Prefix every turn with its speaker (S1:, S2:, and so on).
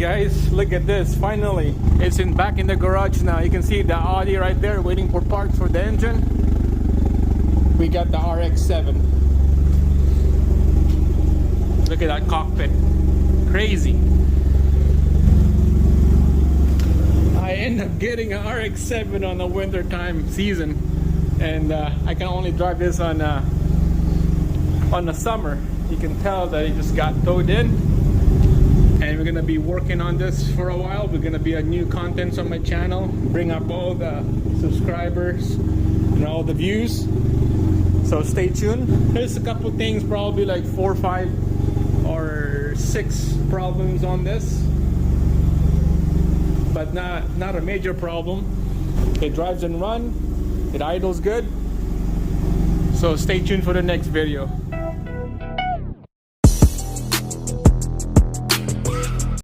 S1: guys, look at this. Finally, it's back in the garage now. You can see the Audi right there waiting for parts for the engine. We got the RX-7. Look at that cockpit. Crazy. I end up getting an RX-7 on the winter time season, and I can only drive this on the summer. You can tell that it just got towed in, and we're gonna be working on this for a while. We're gonna be a new contents on my channel, bring up all the subscribers and all the views. So stay tuned. There's a couple things, probably like 4, 5, or 6 problems on this, but not a major problem. It drives and runs. It idles good. So stay tuned for the next video.